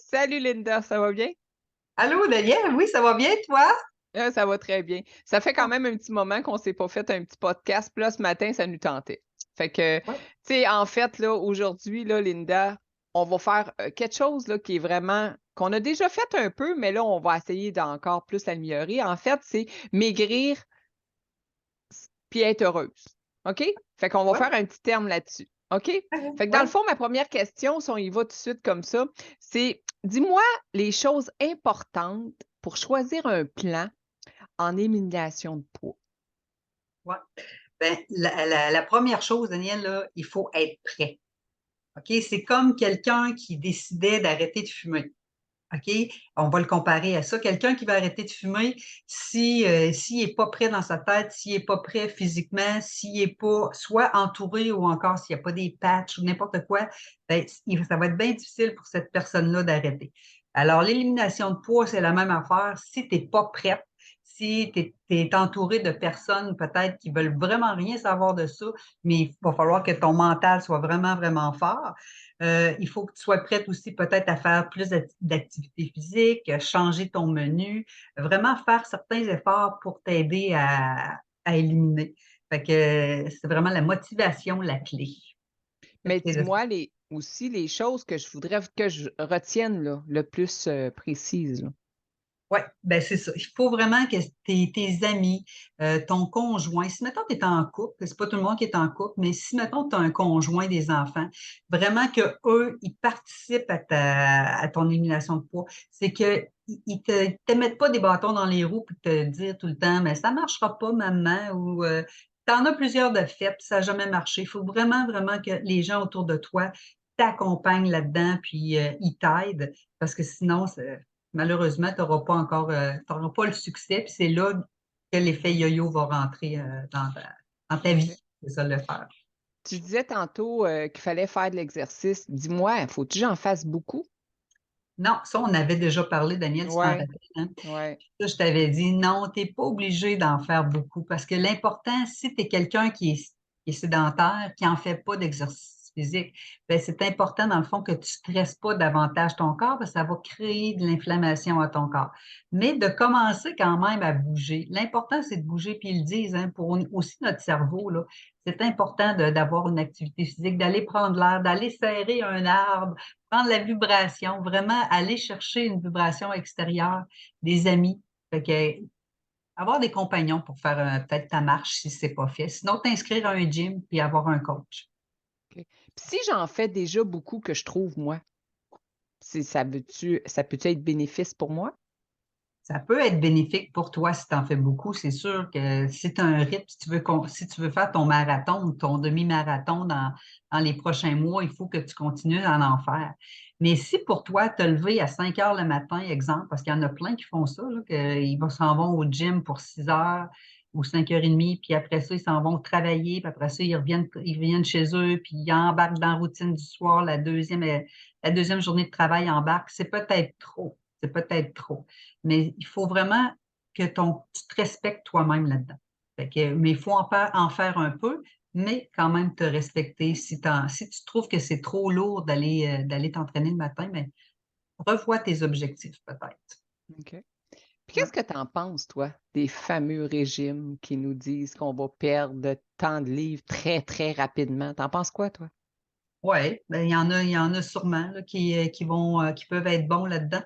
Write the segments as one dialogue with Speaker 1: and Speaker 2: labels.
Speaker 1: Salut Linda, ça va bien?
Speaker 2: Allô, Daniel? Oui, ça va bien, toi?
Speaker 1: Ça va très bien. Ça fait quand
Speaker 2: Ah,
Speaker 1: même un petit moment qu'on s'est pas fait un petit podcast, puis là, ce matin, ça nous tentait. Fait que, tu
Speaker 2: ouais.
Speaker 1: sais, en fait, là, aujourd'hui, là, Linda, on va faire quelque chose là, qui est vraiment, qu'on a déjà fait un peu, mais là, on va essayer d'encore plus l'améliorer. En fait, c'est maigrir puis être heureuse. OK? Fait qu'on va
Speaker 2: Ouais.
Speaker 1: faire un petit terme là-dessus. OK? Fait que dans le
Speaker 2: Ouais.
Speaker 1: fond, ma première question, si on y va tout de suite comme ça, c'est dis-moi les choses importantes pour choisir un plan en élimination de poids.
Speaker 2: Ouais. Ben, la première chose, Daniel, là, il faut être prêt. OK? C'est comme quelqu'un qui décidait d'arrêter de fumer. OK? On va le comparer à ça. Quelqu'un qui va arrêter de fumer, s'il n'est pas prêt dans sa tête, s'il n'est pas prêt physiquement, s'il n'est pas soit entouré ou encore s'il n'y a pas des patchs ou n'importe quoi, ben, ça va être bien difficile pour cette personne-là d'arrêter. Alors, l'élimination de poids, c'est la même affaire. Si tu n'es pas prête, si tu es entouré de personnes peut-être qui veulent vraiment rien savoir de ça, mais il va falloir que ton mental soit vraiment, vraiment fort. Il faut que tu sois prête aussi peut-être à faire plus d'activités physiques, changer ton menu, vraiment faire certains efforts pour t'aider à éliminer. Fait que c'est vraiment la motivation, la clé. La
Speaker 1: Mais
Speaker 2: clé de ça.
Speaker 1: dis-moi aussi les choses que je voudrais que je retienne là, le plus précises. Là.
Speaker 2: Oui, ben c'est ça. Il faut vraiment que tes amis, ton conjoint, si mettons tu es en couple, c'est pas tout le monde qui est en couple, mais si mettons tu as un conjoint, des enfants, vraiment que eux, ils participent à ton élimination de poids, c'est que ils te mettent pas des bâtons dans les roues pour te dire tout le temps, mais ça marchera pas, maman, ou tu en as plusieurs de faites, puis ça n'a jamais marché. Il faut vraiment, vraiment que les gens autour de toi t'accompagnent là-dedans, puis ils t'aident, parce que sinon, malheureusement, tu n'auras pas encore, t'auras pas le succès, puis c'est là que l'effet yo-yo va rentrer dans ta
Speaker 1: OK.
Speaker 2: vie. C'est ça le faire.
Speaker 1: Tu disais tantôt qu'il fallait faire de l'exercice. Dis-moi, faut-tu que j'en fasse beaucoup?
Speaker 2: Non, ça, on avait déjà parlé, Daniel, tu t'en
Speaker 1: Ouais,
Speaker 2: rappelles, hein?
Speaker 1: ouais.
Speaker 2: Ça, je t'avais dit, non, tu n'es pas obligé d'en faire beaucoup parce que l'important, si tu es quelqu'un qui est sédentaire, qui n'en fait pas d'exercice physique, ben, c'est important, dans le fond, que tu ne stresses pas davantage ton corps parce que ça va créer de l'inflammation à ton corps. Mais de commencer quand même à bouger. L'important, c'est de bouger, puis ils le disent, hein, pour aussi notre cerveau, là, c'est important d'avoir une activité physique, d'aller prendre l'air, d'aller serrer un arbre, prendre la vibration, vraiment aller chercher une vibration extérieure, des amis. Fait que, avoir des compagnons pour faire peut-être ta marche si c'est pas fait. Sinon, t'inscrire à un gym puis avoir un coach.
Speaker 1: OK. Puis si j'en fais déjà beaucoup que je trouve, moi, ça peut-tu être bénéfice pour moi?
Speaker 2: Ça peut être bénéfique pour toi si tu en fais beaucoup. C'est sûr que si tu as un rythme, si tu veux faire ton marathon ou ton demi-marathon dans les prochains mois, il faut que tu continues à en faire. Mais si pour toi, te lever à 5 heures le matin, exemple, parce qu'il y en a plein qui font ça, là, qu'ils s'en vont au gym pour 6 heures ou 5h30, puis après ça, ils s'en vont travailler, puis après ça, ils reviennent chez eux, puis ils embarquent dans la routine du soir, la deuxième journée de travail embarque. C'est peut-être trop. C'est peut-être trop. Mais il faut vraiment que tu te respectes toi-même là-dedans. Mais il faut en faire un peu, mais quand même te respecter. Si tu trouves que c'est trop lourd d'aller t'entraîner le matin, mais revois tes objectifs peut-être.
Speaker 1: OK. Puis
Speaker 2: Ouais.
Speaker 1: qu'est-ce que tu en penses, toi, des fameux régimes qui nous disent qu'on va perdre tant de livres très, très rapidement? T'en penses quoi, toi?
Speaker 2: Oui, ben, il y en a sûrement là, qui peuvent être bons là-dedans.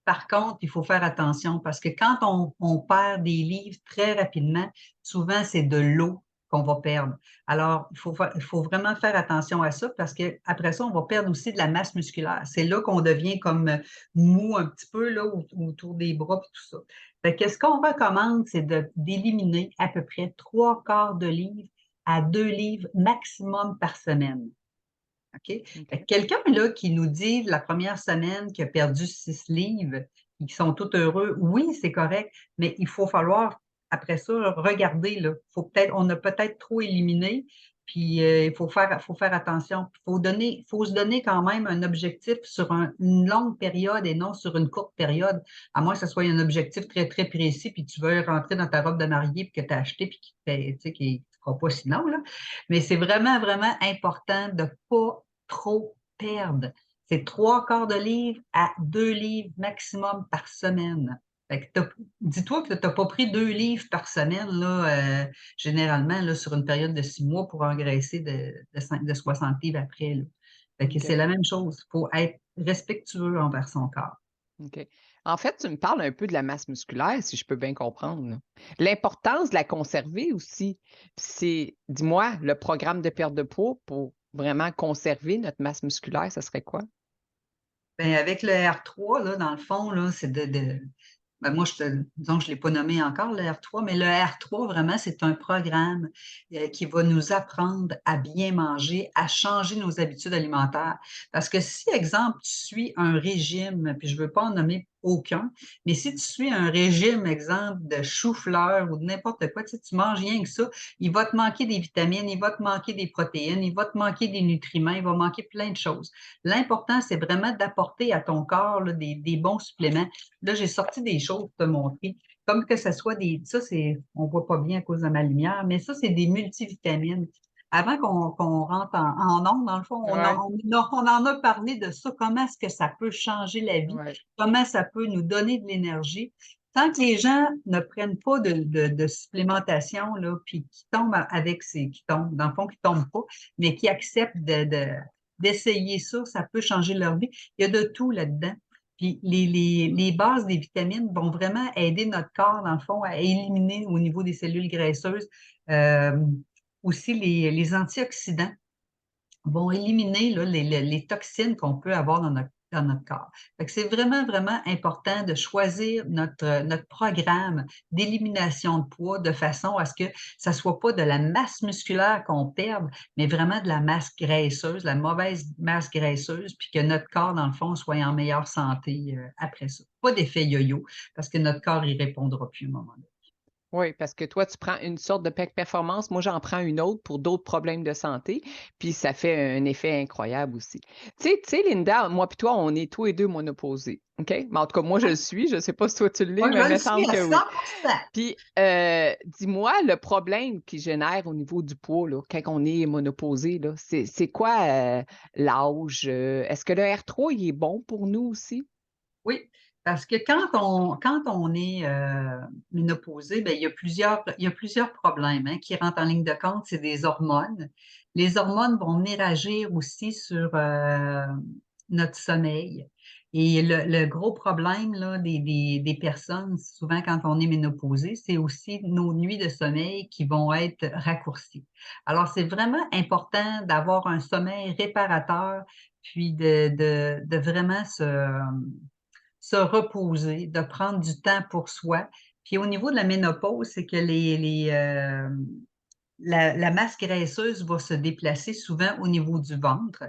Speaker 2: Par contre, il faut faire attention parce que quand on perd des livres très rapidement, souvent c'est de l'eau qu'on va perdre. Alors, il faut vraiment faire attention à ça parce qu'après ça, on va perdre aussi de la masse musculaire. C'est là qu'on devient comme mou un petit peu là, autour des bras et tout ça. Fait que ce qu'on recommande, c'est d'éliminer à peu près 3/4 de livres à 2 livres maximum par semaine. OK? Fait que
Speaker 1: OK.
Speaker 2: quelqu'un là, qui nous dit la première semaine qu'il a perdu 6 livres, et qui sont tous heureux, oui, c'est correct, mais il faut falloir, après ça, regarder, là. On a peut-être trop éliminé, puis il faut faire attention. Faut se donner quand même un objectif sur une longue période et non sur une courte période, à moins que ce soit un objectif très, très précis, puis tu veux rentrer dans ta robe de mariée, puis que tu as acheté, puis tu sais, qui ne fera pas sinon, là. Mais c'est vraiment, vraiment important de ne pas trop perdre. c'est 3/4 de livre à 2 livres maximum par semaine. Fait que dis-toi que tu n'as pas pris 2 livres par semaine, là, généralement, là, sur une période de 6 mois pour engraisser de 60 livres après, là. Fait que c'est
Speaker 1: OK.
Speaker 2: la même chose. Il faut être respectueux envers son corps.
Speaker 1: OK. En fait, tu me parles un peu de la masse musculaire, si je peux bien comprendre, là. L'importance de la conserver aussi. C'est, dis-moi, le programme de perte de poids pour vraiment conserver notre masse musculaire, ça serait quoi?
Speaker 2: Ben, avec le R3, là, dans le fond, là, c'est ben, moi, disons que je ne l'ai pas nommé encore, le R3, mais le R3, vraiment, c'est un programme qui va nous apprendre à bien manger, à changer nos habitudes alimentaires. Parce que si, exemple, tu suis un régime, puis je ne veux pas en nommer aucun, mais si tu suis un régime, exemple, de chou-fleur ou de n'importe quoi, tu sais, tu manges rien que ça, il va te manquer des vitamines, il va te manquer des protéines, il va te manquer des nutriments, il va manquer plein de choses. L'important, c'est vraiment d'apporter à ton corps là, des bons suppléments. Là, j'ai sorti des choses pour te montrer. Comme que ce soit ça, on voit pas bien à cause de ma lumière, mais ça, c'est des multivitamines. Avant qu'on rentre en ondes, dans le fond,
Speaker 1: Ouais,
Speaker 2: on en a parlé de ça, comment est-ce que ça peut changer la vie,
Speaker 1: ouais,
Speaker 2: comment ça peut nous donner de l'énergie. Tant que les gens ne prennent pas de supplémentation, là, puis qui tombent avec qui tombent, dans le fond, qui tombent pas, mais qui acceptent d'essayer ça, ça peut changer leur vie. Il y a de tout là-dedans. Puis les bases des vitamines vont vraiment aider notre corps, dans le fond, à éliminer au niveau des cellules graisseuses. Euh, Aussi, les antioxydants vont éliminer là, les toxines qu'on peut avoir dans notre corps. Fait que c'est vraiment, vraiment important de choisir notre programme d'élimination de poids de façon à ce que ça ne soit pas de la masse musculaire qu'on perde, mais vraiment de la masse graisseuse, la mauvaise masse graisseuse, puis que notre corps, dans le fond, soit en meilleure santé après ça. Pas d'effet yo-yo, parce que notre corps y répondra plus à un moment donné.
Speaker 1: oui, parce que toi, tu prends une sorte de performance, moi, j'en prends une autre pour d'autres problèmes de santé, puis ça fait un effet incroyable aussi. Tu sais, Linda, moi puis toi, on est tous les deux monopausés, OK? Mais en tout cas, moi, je le suis. Je ne sais pas si toi, tu l'es,
Speaker 2: Moi,
Speaker 1: mais
Speaker 2: je
Speaker 1: il me
Speaker 2: le suis
Speaker 1: semble
Speaker 2: à
Speaker 1: que oui.
Speaker 2: 100%.
Speaker 1: Puis, dis-moi, le problème qui génère au niveau du poids, là, quand on est monopausé, là, c'est quoi l'âge? Est-ce que le R3, il est bon pour nous aussi?
Speaker 2: Oui, parce que quand on est ménopausé, ben, il y a plusieurs problèmes hein, qui rentrent en ligne de compte, c'est des hormones. Les hormones vont venir agir aussi sur notre sommeil. Et le gros problème là, des personnes, souvent quand on est ménopausé, c'est aussi nos nuits de sommeil qui vont être raccourcies. Alors, c'est vraiment important d'avoir un sommeil réparateur, puis de vraiment se reposer, de prendre du temps pour soi. Puis au niveau de la ménopause, c'est que la masse graisseuse va se déplacer souvent au niveau du ventre.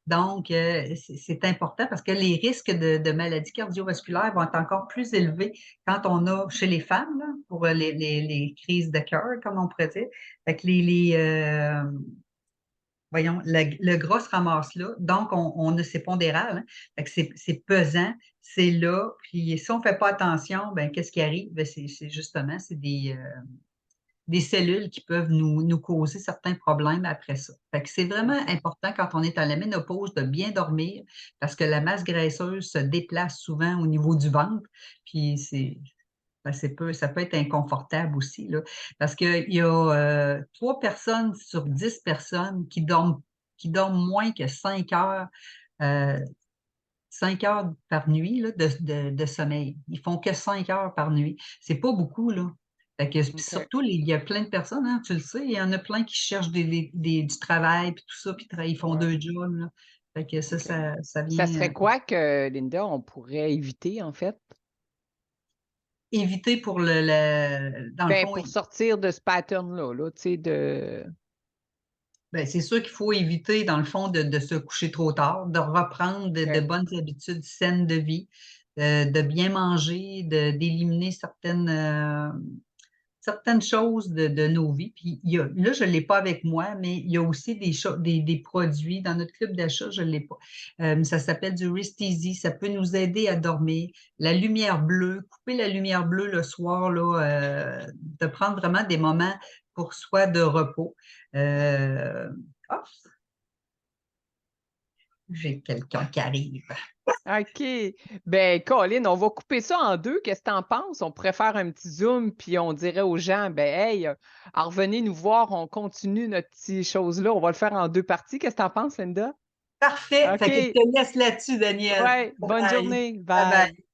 Speaker 2: Donc, c'est important parce que les risques de maladies cardiovasculaires vont être encore plus élevés quand on a, chez les femmes, là, pour les crises de cœur, comme on pourrait dire. Fait que voyons, le gras se ramasse là. Donc, on a ces pondérales. Hein. Fait que c'est pesant, c'est là. Puis, si on ne fait pas attention, ben, qu'est-ce qui arrive? Ben, c'est justement, c'est des cellules qui peuvent nous causer certains problèmes après ça. Fait que c'est vraiment
Speaker 1: OK.
Speaker 2: important quand on est à la ménopause de bien dormir parce que la masse graisseuse se déplace souvent au niveau du ventre. Puis, ben, ça peut être inconfortable aussi, là, parce qu'il y a 3 personnes sur 10 personnes qui dorment moins que 5 heures, euh, 5 heures par nuit là, de sommeil. Ils font que 5 heures par nuit. C'est pas beaucoup, là. Fait que, puis
Speaker 1: OK.
Speaker 2: surtout, il y a plein de personnes, hein, tu le sais, il y en a plein qui cherchent du travail, puis tout ça, puis ils font
Speaker 1: Ouais.
Speaker 2: 2 jobs, là. Fait que
Speaker 1: OK.
Speaker 2: ça
Speaker 1: Ça
Speaker 2: vient
Speaker 1: serait quoi que, Linda, on pourrait éviter, en fait?
Speaker 2: éviter pour dans le
Speaker 1: Ben,
Speaker 2: fond,
Speaker 1: pour sortir de ce pattern-là, là, tu sais, de.
Speaker 2: ben, c'est sûr qu'il faut éviter, dans le fond, de se coucher trop tard, de reprendre de
Speaker 1: OK.
Speaker 2: bonnes habitudes saines de vie, de bien manger, d'éliminer certaines choses de nos vies. Puis là, je ne l'ai pas avec moi, mais il y a aussi des produits dans notre club d'achat, je ne l'ai pas. Ça s'appelle du Rest Easy. Ça peut nous aider à dormir. La lumière bleue, couper la lumière bleue le soir, là, de prendre vraiment des moments pour soi de repos. Euh, hop, J'ai quelqu'un qui arrive.
Speaker 1: OK. Ben, Colin, on va couper ça en deux. Qu'est-ce que tu en penses? On pourrait faire un petit zoom, puis on dirait aux gens, ben, hey, revenez nous voir, on continue notre petite chose-là. On va le faire en deux parties. Qu'est-ce que tu en penses, Linda?
Speaker 2: Parfait. Fait que je
Speaker 1: OK.
Speaker 2: te laisse là-dessus, Daniel.
Speaker 1: Ouais, bonne
Speaker 2: Bye.
Speaker 1: journée.
Speaker 2: Bye
Speaker 1: Bye.
Speaker 2: bye.